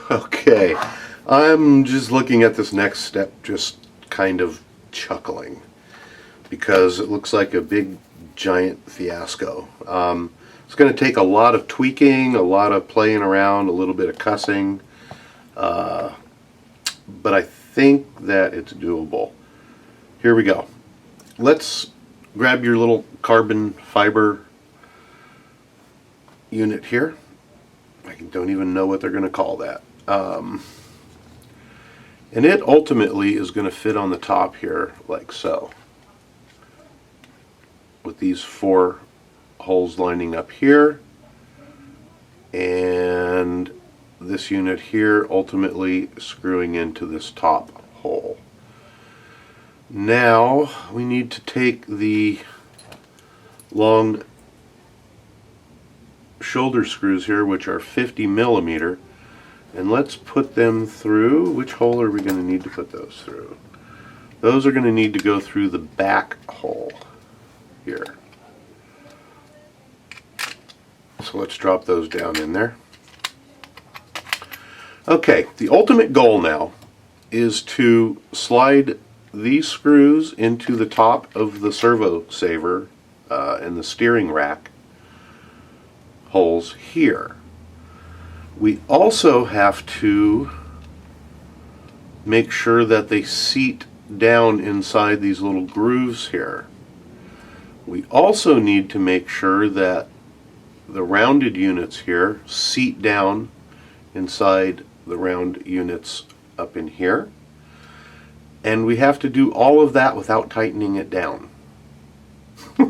Okay, I'm just looking at this next step just kind of chuckling because it looks like a big giant fiasco. It's going to take a lot of tweaking, a lot of playing around, a little bit of cussing, but I think that it's doable. Here we go. Let's grab your little carbon fiber unit here. I don't even know what they're going to call that. And it ultimately is going to fit on the top here like so, with these 4 holes lining up here, and this unit here ultimately screwing into this top hole. Now we need to take the long shoulder screws here, which are 50 millimeter, and let's put them through. Which hole are we going to need to put those through? Those are going to need to go through the back hole here. So let's drop those down in there. Okay, the ultimate goal now is to slide these screws into the top of the servo saver and the steering rack holes here. We also have to make sure that they seat down inside these little grooves here. We also need to make sure that the rounded units here seat down inside the round units up in here. And we have to do all of that without tightening it down.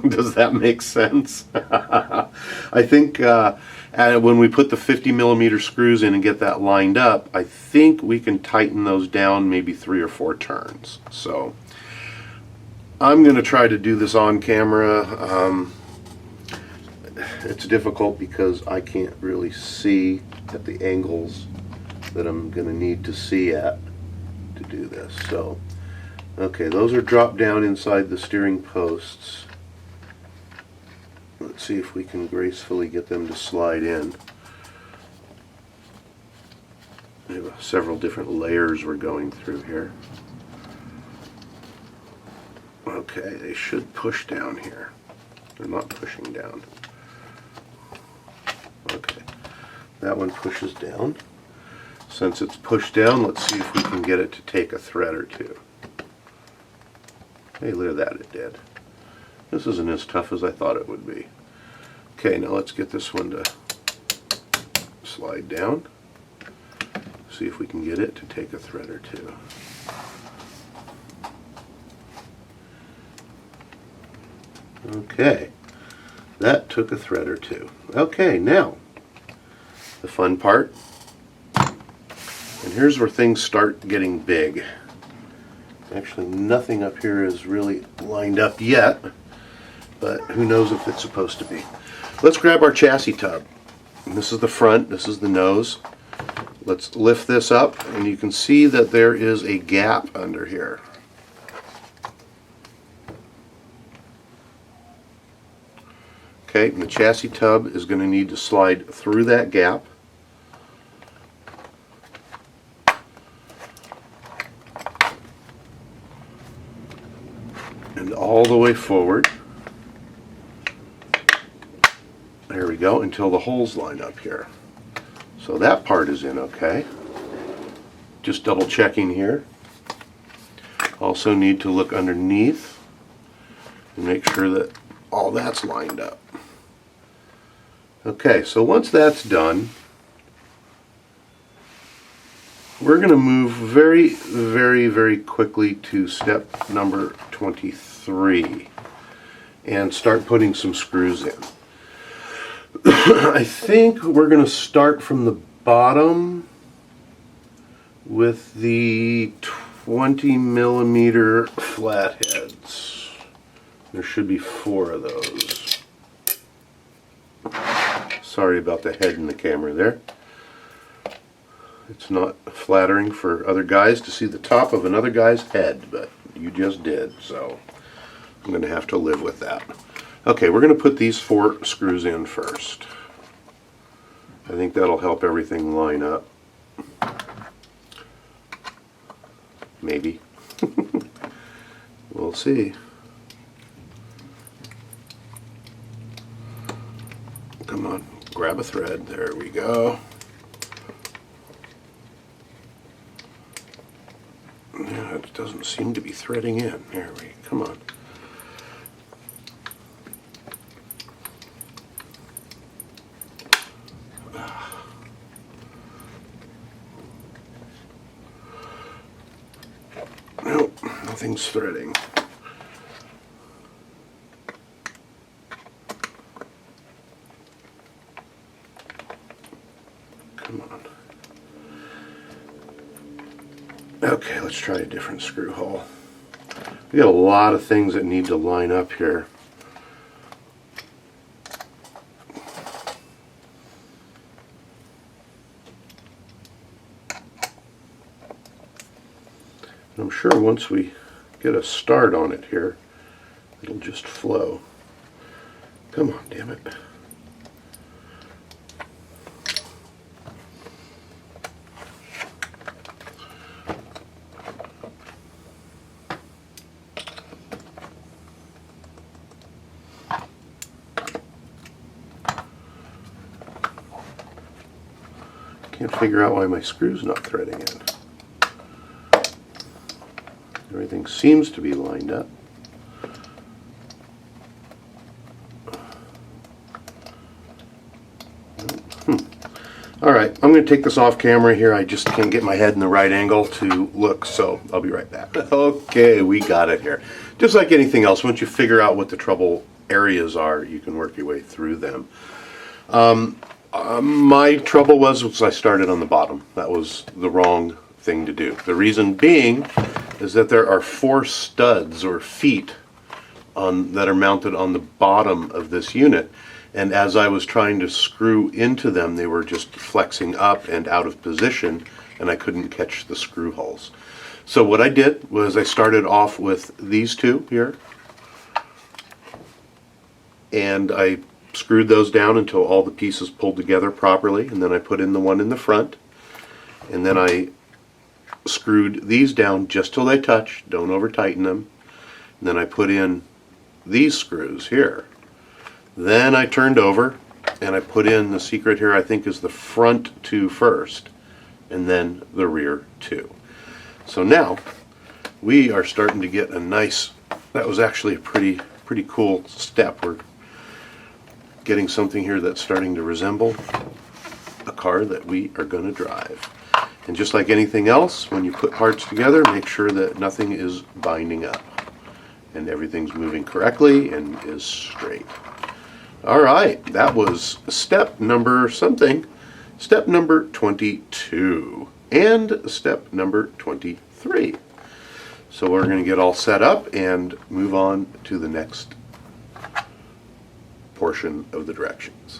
Does that make sense? I think when we put the 50 millimeter screws in and get that lined up, I think we can tighten those down maybe 3 or 4 turns. So I'm going to try to do this on camera. It's difficult because I can't really see at the angles that I'm going to need to see at to do this. So, okay, those are dropped down inside the steering posts. Let's see if we can gracefully get them to slide in. We have several different layers we're going through here. Okay, they should push down here. They're not pushing down. Okay, that one pushes down. Since it's pushed down, let's see if we can get it to take a thread or two. Hey, look at that, it did. This isn't as tough as I thought it would be. Okay, now let's get this one to slide down. See if we can get it to take a thread or two. Okay, that took a thread or two. Okay, now, the fun part. And here's where things start getting big. Actually, nothing up here is really lined up yet, but who knows if it's supposed to be. Let's grab our chassis tub. And this is the front, this is the nose. Let's lift this up, and you can see that there is a gap under here. Okay, and the chassis tub is going to need to slide through that gap. And all the way forward. There we go, until the holes line up here. So that part is in okay. Just double checking here. Also need to look underneath and make sure that all that's lined up. Okay, so once that's done, we're going to move very, very, very quickly to step number 23 and start putting some screws in. I think we're going to start from the bottom with the 20 millimeter flatheads. There should be 4 of those. Sorry about the head in the camera there. It's not flattering for other guys to see the top of another guy's head, but you just did, so I'm going to have to live with that. Okay, we're going to put these 4 screws in first. I think that'll help everything line up. Maybe. We'll see. Come on, grab a thread. There we go. Yeah, it doesn't seem to be threading in. There we go. Come on. Nope, nothing's threading. Come on. Okay, let's try a different screw hole. We got a lot of things that need to line up here. I'm sure once we get a start on it here, it'll just flow. Come on, damn it. Can't figure out why my screw's not threading in. Everything seems to be lined up. Alright, I'm going to take this off camera here. I just can't get my head in the right angle to look, so I'll be right back. Okay, we got it here. Just like anything else, once you figure out what the trouble areas are, you can work your way through them. My trouble was I started on the bottom. That was the wrong thing to do. The reason being is that there are 4 studs or feet that are mounted on the bottom of this unit, and as I was trying to screw into them, they were just flexing up and out of position, and I couldn't catch the screw holes. So what I did was I started off with these 2 here, and I screwed those down until all the pieces pulled together properly, and then I put in the one in the front, and then I screwed these down just till they touch, don't over tighten them, and then I put in these screws here. Then I turned over and I put in the secret here, I think is the front 2 first, and then the rear 2. So now we are starting to get a nice, that was actually a pretty cool step. We're getting something here that's starting to resemble a car that we are going to drive. And just like anything else, when you put parts together, make sure that nothing is binding up and everything's moving correctly and is straight. Alright, that was step number something. Step number 22 and step number 23. So we're going to get all set up and move on to the next portion of the directions.